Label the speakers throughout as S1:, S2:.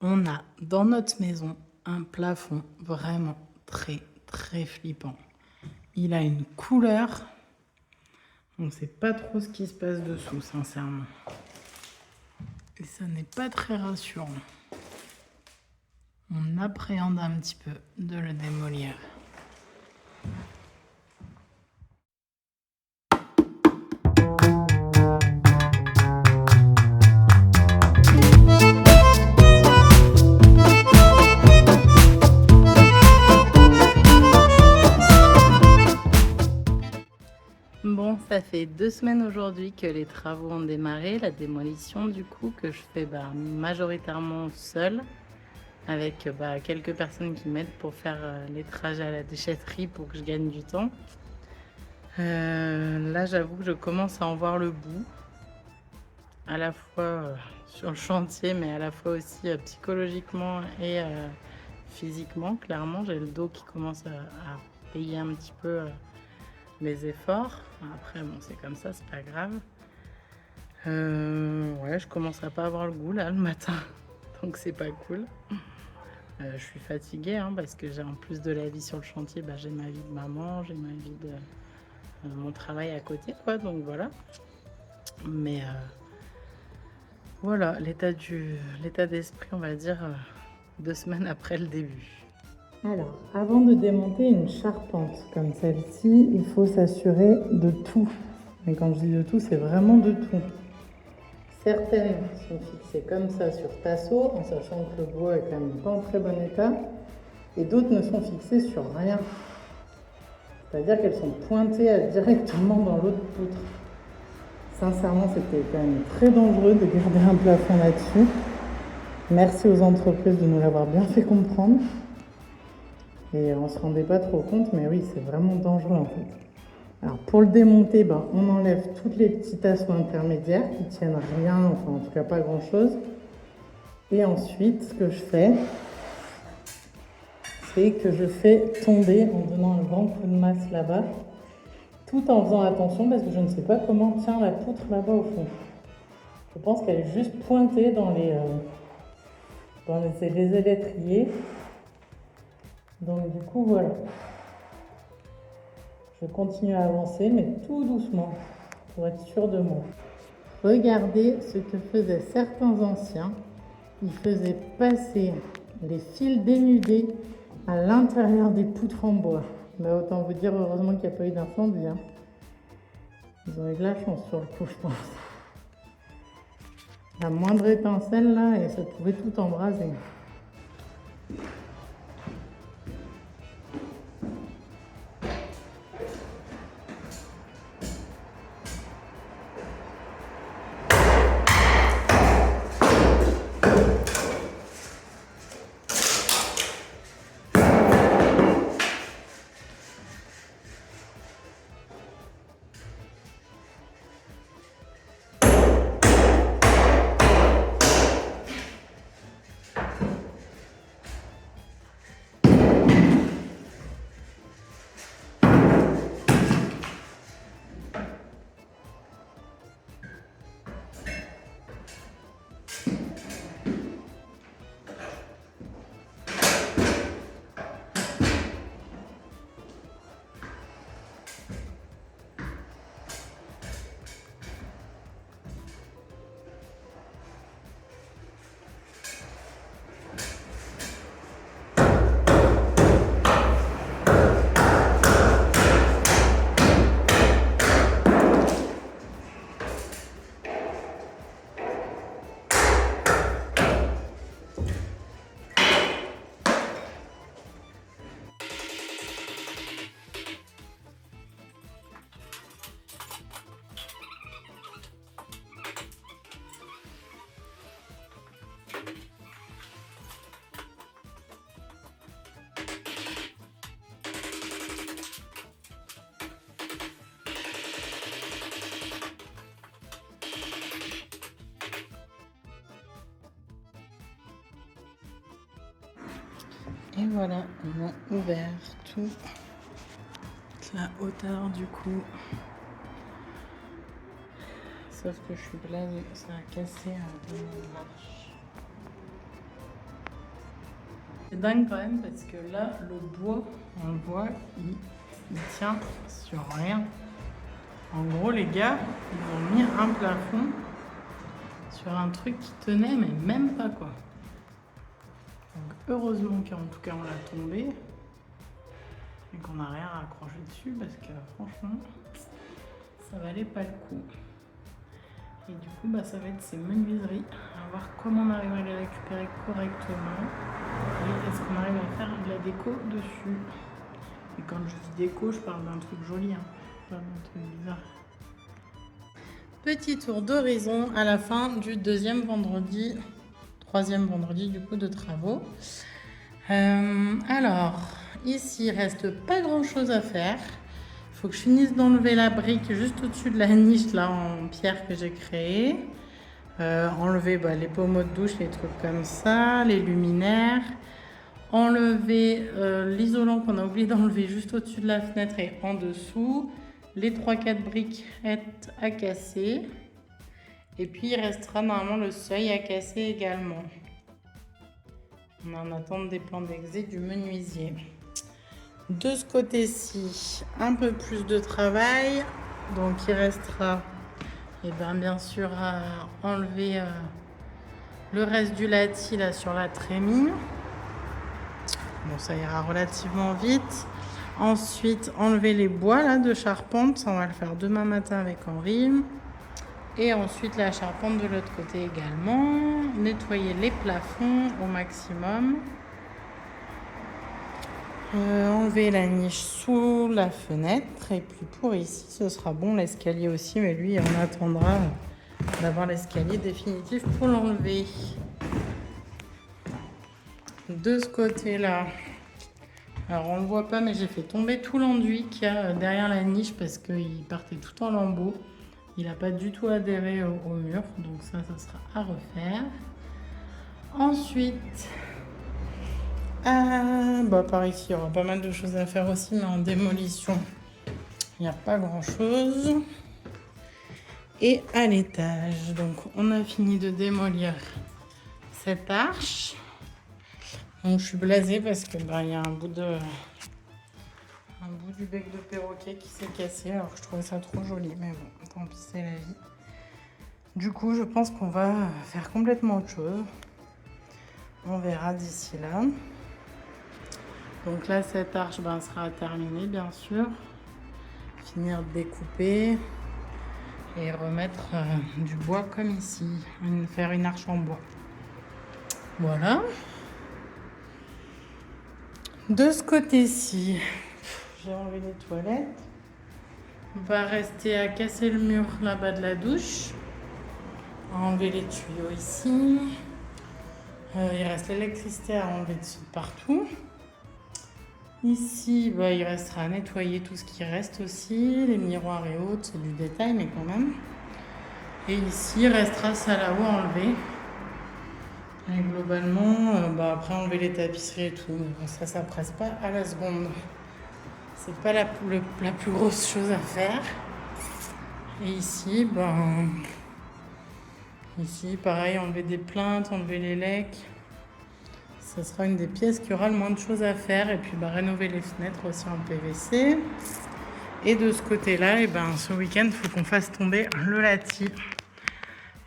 S1: On a dans notre maison un plafond vraiment très très flippant. Il a une couleur, on ne sait pas trop ce qui se passe dessous, sincèrement. Et ça n'est pas très rassurant. On appréhende un petit peu de le démolir. Bon, ça fait 2 semaines aujourd'hui que les travaux ont démarré, la démolition du coup, que je fais majoritairement seule, avec quelques personnes qui m'aident pour faire les trajets à la déchetterie pour que je gagne du temps. Là, j'avoue que je commence à en voir le bout, à la fois sur le chantier, mais à la fois aussi psychologiquement et physiquement. Clairement, j'ai le dos qui commence à payer un petit peu mes efforts. Après, bon, c'est comme ça, c'est pas grave. Ouais, je commence à pas avoir le goût là le matin, donc c'est pas cool. Je suis fatiguée parce que j'ai en plus de la vie sur le chantier, j'ai ma vie de maman, j'ai ma vie de mon travail à côté, quoi. Donc voilà. Mais voilà, l'état d'esprit, on va dire, 2 semaines après le début. Alors, avant de démonter une charpente comme celle-ci, il faut s'assurer de tout. Et quand je dis de tout, c'est vraiment de tout. Certaines sont fixées comme ça sur tasseau, en sachant que le bois est quand même pas en très bon état. Et d'autres ne sont fixées sur rien. C'est-à-dire qu'elles sont pointées directement dans l'autre poutre. Sincèrement, c'était quand même très dangereux de garder un plafond là-dessus. Merci aux entreprises de nous l'avoir bien fait comprendre. Et on ne se rendait pas trop compte, mais oui, c'est vraiment dangereux en fait. Alors pour le démonter, on enlève toutes les petits tasseaux intermédiaires qui tiennent rien, enfin en tout cas pas grand chose. Et ensuite, ce que je fais, c'est que je fais tomber en donnant un grand coup de masse là-bas, tout en faisant attention parce que je ne sais pas comment tient la poutre là-bas au fond. Je pense qu'elle est juste pointée dans les électriers. Donc du coup, voilà. Je continue à avancer, mais tout doucement, pour être sûr de moi. Regardez ce que faisaient certains anciens. Ils faisaient passer les fils dénudés à l'intérieur des poutres en bois. Autant vous dire, heureusement qu'il n'y a pas eu d'incendie. Ils ont eu de la chance sur le coup, je pense. La moindre étincelle là, et ça pouvait tout embraser. Et voilà, on a ouvert toute la hauteur du coup. Sauf que je suis blasée, ça a cassé un peu une marche. C'est dingue quand même parce que là, le bois, on le voit, il tient sur rien. En gros, les gars, ils ont mis un plafond sur un truc qui tenait, mais même pas quoi. Donc heureusement qu'en tout cas on l'a tombé et qu'on n'a rien à accrocher dessus parce que franchement, ça valait pas le coup. Et du coup, ça va être ces menuiseries. On va voir comment on arrive à les récupérer correctement. Et est-ce qu'on arrive à faire de la déco dessus. Et quand je dis déco, je parle d'un truc joli, hein, pas d'un truc bizarre. Petit tour d'horizon à la fin du troisième vendredi du coup de travaux. Alors, ici, il reste pas grand chose à faire. Il faut que je finisse d'enlever la brique juste au-dessus de la niche là en pierre que j'ai créée. Enlever les pommeaux de douche, les trucs comme ça, les luminaires. Enlever l'isolant qu'on a oublié d'enlever juste au-dessus de la fenêtre et en dessous. Les 3-4 briques à casser. Et puis il restera normalement le seuil à casser également. On est en attente des plans d'exé du menuisier. De ce côté-ci, un peu plus de travail. Donc il restera bien sûr à enlever le reste du lati là sur la trémie. Bon, ça ira relativement vite. Ensuite, enlever les bois là de charpente. Ça, on va le faire demain matin avec Henri. Et ensuite, la charpente de l'autre côté également. Nettoyer les plafonds au maximum. Enlever la niche sous la fenêtre. Et puis pour ici, ce sera bon. L'escalier aussi, mais lui, on attendra d'avoir l'escalier définitif pour l'enlever. De ce côté-là, alors on ne le voit pas, mais j'ai fait tomber tout l'enduit qu'il y a derrière la niche parce qu'il partait tout en lambeaux. Il n'a pas du tout adhéré au mur, donc ça sera à refaire. Ensuite, par ici, il y aura pas mal de choses à faire aussi, mais en démolition, il n'y a pas grand-chose. Et à l'étage, donc on a fini de démolir cette arche. Donc je suis blasée parce que il y a un bout du bec de perroquet qui s'est cassé, alors que je trouvais ça trop joli, mais bon, tant pis, c'est la vie. Du coup, je pense qu'on va faire complètement autre chose. On verra d'ici là. Donc là, cette arche sera terminée, bien sûr. Finir de découper et remettre du bois comme ici. Faire une arche en bois. Voilà. De ce côté-ci, j'ai enlevé les toilettes. On va rester à casser le mur là-bas de la douche. Enlever les tuyaux ici. Il reste l'électricité à enlever dessus partout. Ici, il restera à nettoyer tout ce qui reste aussi. Les miroirs et autres, c'est du détail, mais quand même. Et ici, il restera salle à eau à enlever. Et globalement, après enlever les tapisseries et tout, mais ça presse pas à la seconde. C'est pas la plus grosse chose à faire. Et ici, ici, pareil, enlever des plinthes, enlever les lecs. Ça sera une des pièces qui aura le moins de choses à faire. Et puis rénover les fenêtres aussi en PVC. Et de ce côté-là, ce week-end, il faut qu'on fasse tomber le lati.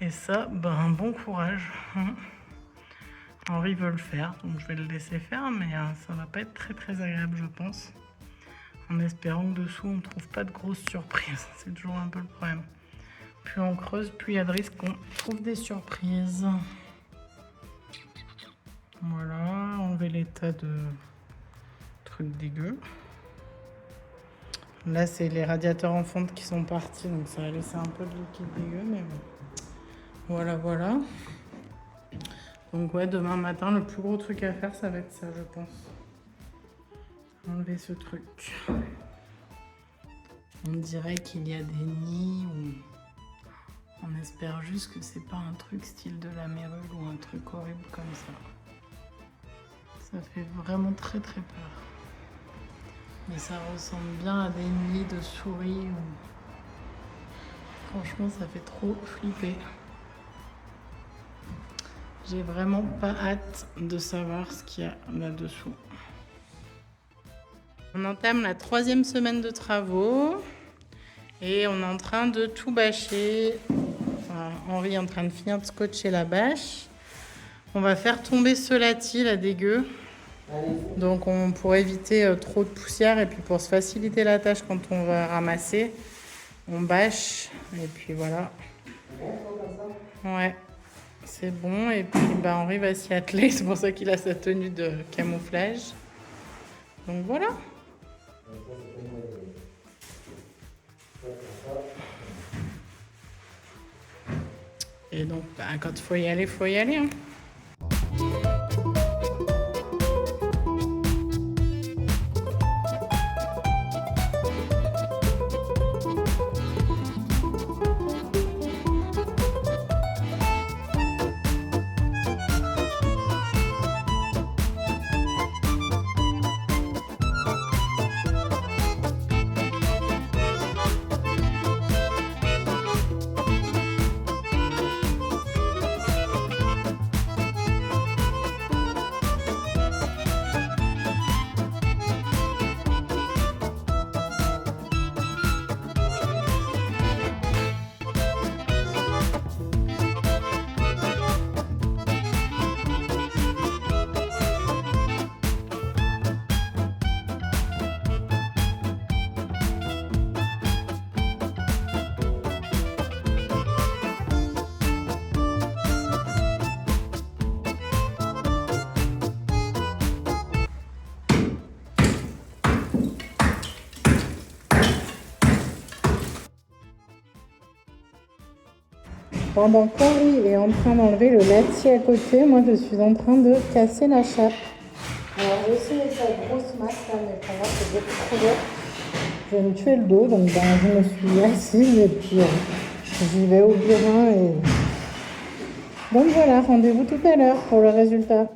S1: Et ça, bon courage. Henri veut le faire, donc je vais le laisser faire, mais ça va pas être très très agréable, je pense. En espérant que dessous, on ne trouve pas de grosses surprises. C'est toujours un peu le problème. Plus on creuse, plus il y a de risques qu'on trouve des surprises. Voilà, enlever les tas de trucs dégueux. Là, c'est les radiateurs en fonte qui sont partis, donc ça va laisser un peu de liquide dégueu, mais bon. Voilà. Donc demain matin, le plus gros truc à faire, ça va être ça, je pense. Enlever ce truc. On dirait qu'il y a des nids ou on espère juste que c'est pas un truc style de la mérule ou un truc horrible comme ça. Ça fait vraiment très très peur. Mais ça ressemble bien à des nids de souris. Franchement, ça fait trop flipper. J'ai vraiment pas hâte de savoir ce qu'il y a là-dessous. On entame la 3e semaine de travaux et on est en train de tout bâcher. Enfin, Henri est en train de finir de scotcher la bâche. On va faire tomber ce lati, la dégueu. Donc pour éviter trop de poussière et puis pour se faciliter la tâche quand on va ramasser, on bâche et puis voilà. Ouais, c'est bon. Et puis Henri va s'y atteler, c'est pour ça qu'il a sa tenue de camouflage. Donc voilà. Et donc quand il faut y aller, il faut y aller. Hein. Pendant qu'Henri est en train d'enlever le lati à côté, moi je suis en train de casser la chape. Alors j'ai essayé sa grosse masse là, mais pour moi c'est beaucoup trop dur. Je vais me tuer le dos, donc je me suis assise et puis j'y vais au burin. Et... Donc voilà, rendez-vous tout à l'heure pour le résultat.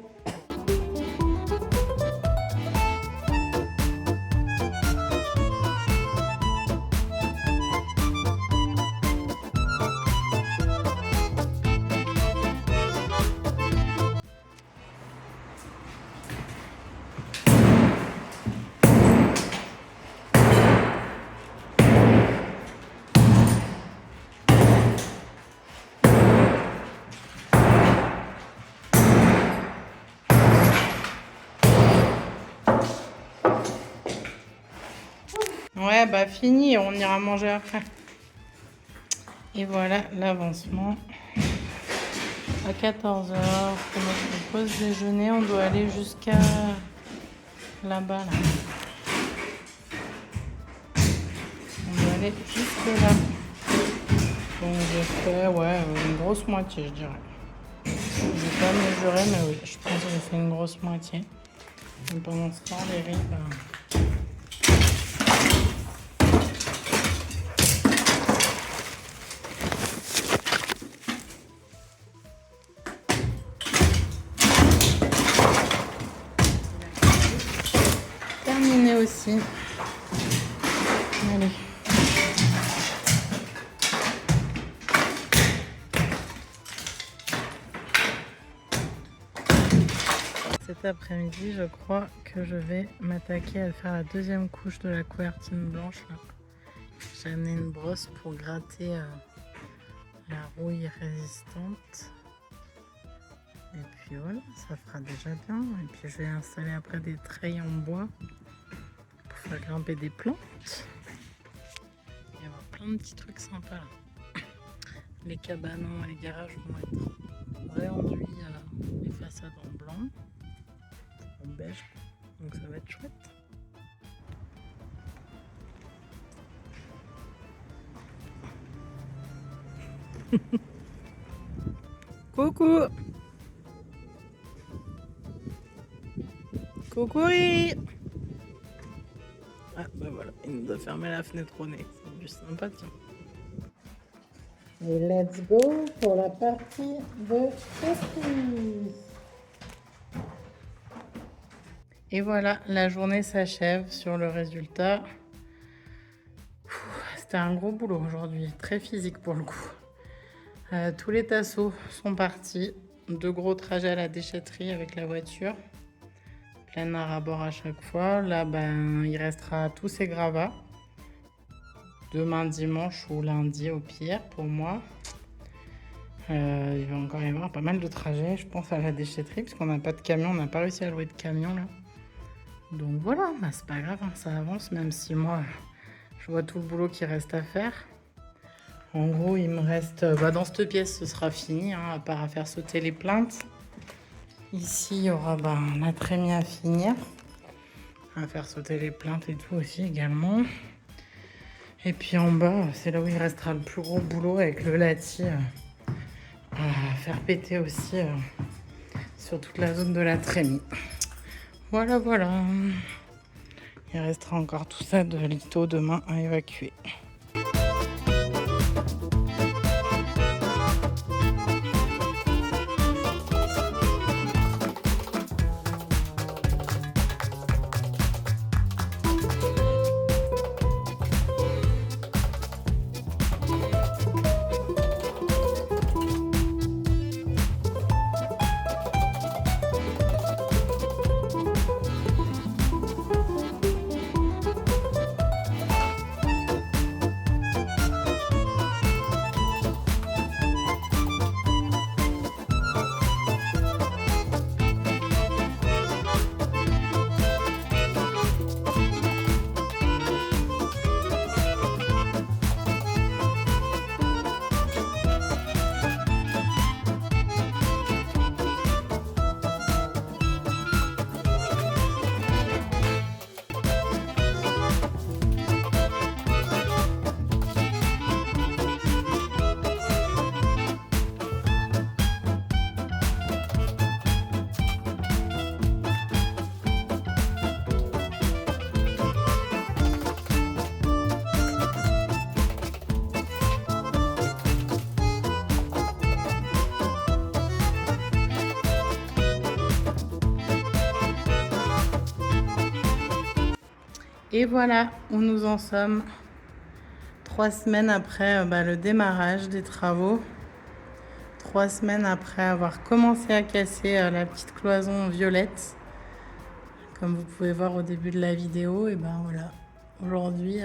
S1: Ouais, bah fini, on ira manger après. Et voilà l'avancement. À 14h, pour notre pause déjeuner, on doit aller jusqu'à là-bas. Là. On doit aller jusque là. Donc j'ai fait une grosse moitié, je dirais. Je n'ai pas mesuré, mais oui, je pense que j'ai fait une grosse moitié. Et pendant ce temps, les riz... terminé aussi. Allez. Cet après-midi, je crois que je vais m'attaquer à faire la 2e couche de la couvertine blanche. J'ai amené une brosse pour gratter la rouille résistante. Et puis voilà, ça fera déjà bien. Et puis je vais installer après des treilles en bois pour faire grimper des plantes. Il va y avoir plein de petits trucs sympas là. Les cabanons et les garages vont être réenduits, les façades en blanc, en beige, donc ça va être chouette. Coucou! Coucou! Ah bah voilà, il nous a fermé la fenêtre au nez, c'est du sympa tiens. Et let's go pour la partie de cookies. Et voilà, la journée s'achève sur le résultat. C'était un gros boulot aujourd'hui, très physique pour le coup. Tous les tasseaux sont partis. 2 gros trajets à la déchetterie avec la voiture. Plein art à bord à chaque fois. Là, ben, il restera tous ces gravats. Demain, dimanche ou lundi au pire pour moi. Il va encore y avoir pas mal de trajets, je pense, à la déchetterie, parce qu'on n'a pas de camion, on n'a pas réussi à louer de camion là. Donc voilà, bah, c'est pas grave, hein, ça avance, même si moi, je vois tout le boulot qui reste à faire. En gros, il me reste, dans cette pièce, ce sera fini, hein, à part à faire sauter les plaintes. Ici, il y aura la trémie à finir, à faire sauter les plaintes et tout aussi également. Et puis en bas, c'est là où il restera le plus gros boulot avec le lati à faire péter aussi sur toute la zone de la trémie. Voilà, voilà. Il restera encore tout ça de litho demain à évacuer. Et voilà où nous en sommes. 3 semaines après le démarrage des travaux. 3 semaines après avoir commencé à casser la petite cloison violette. Comme vous pouvez voir au début de la vidéo. Et voilà. Aujourd'hui,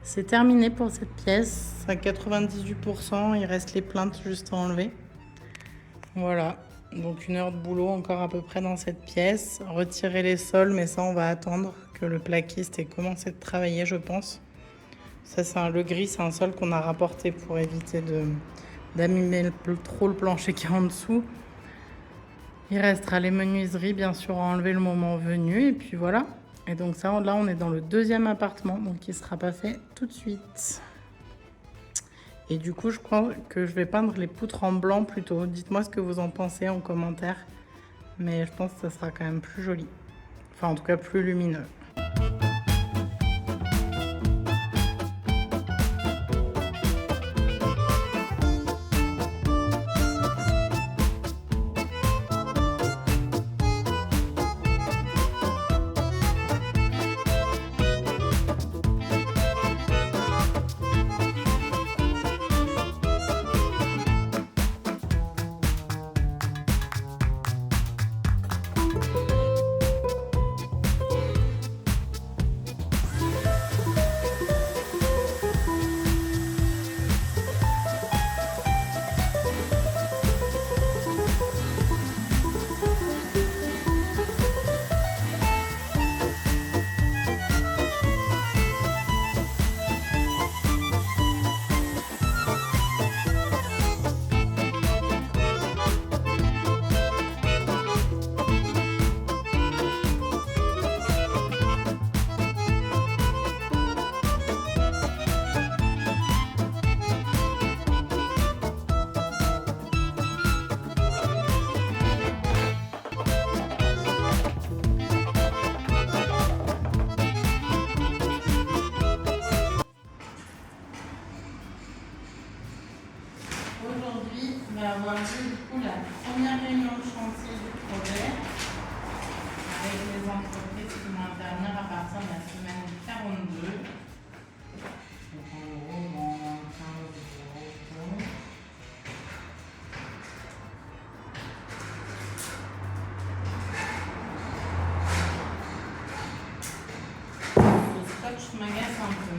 S1: c'est terminé pour cette pièce. À 98%, il reste les plaintes juste à enlever. Voilà. Donc 1 heure de boulot encore à peu près dans cette pièce. Retirer les sols, mais ça on va attendre que le plaquiste ait commencé de travailler, je pense. Ça, le gris, c'est un sol qu'on a rapporté pour éviter d'abîmer trop le plancher qui est en dessous. Il restera les menuiseries, bien sûr, à enlever le moment venu. Et puis voilà. Et donc ça, là, on est dans le 2e appartement, donc il ne sera pas fait tout de suite. Et du coup, je crois que je vais peindre les poutres en blanc plutôt. Dites-moi ce que vous en pensez en commentaire. Mais je pense que ça sera quand même plus joli. Enfin, en tout cas, plus lumineux. un peu.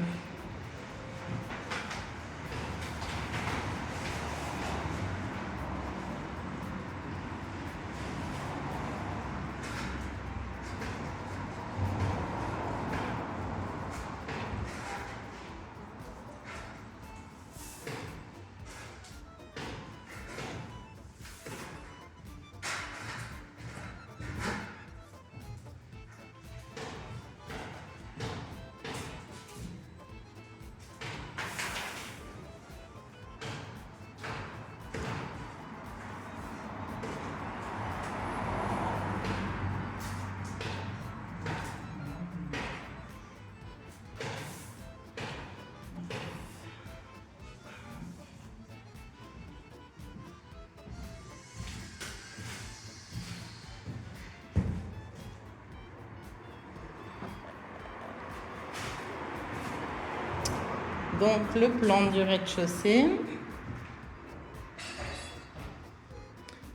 S1: Donc le plan du rez-de-chaussée. Il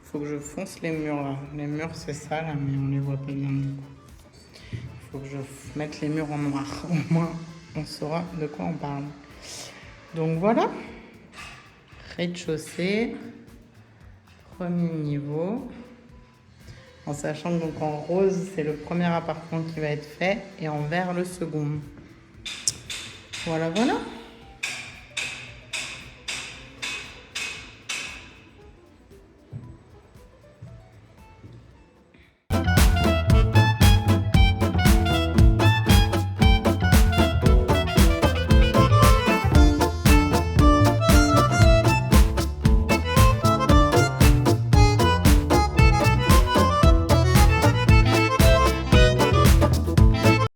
S1: faut que je fonce les murs là. Les murs c'est ça là, mais on les voit pas bien du coup. Il faut que je mette les murs en noir. Au moins on saura de quoi on parle. Donc voilà. Rez-de-chaussée. Premier niveau. En sachant que donc en rose c'est le premier appartement qui va être fait et en vert le second. Voilà, voilà.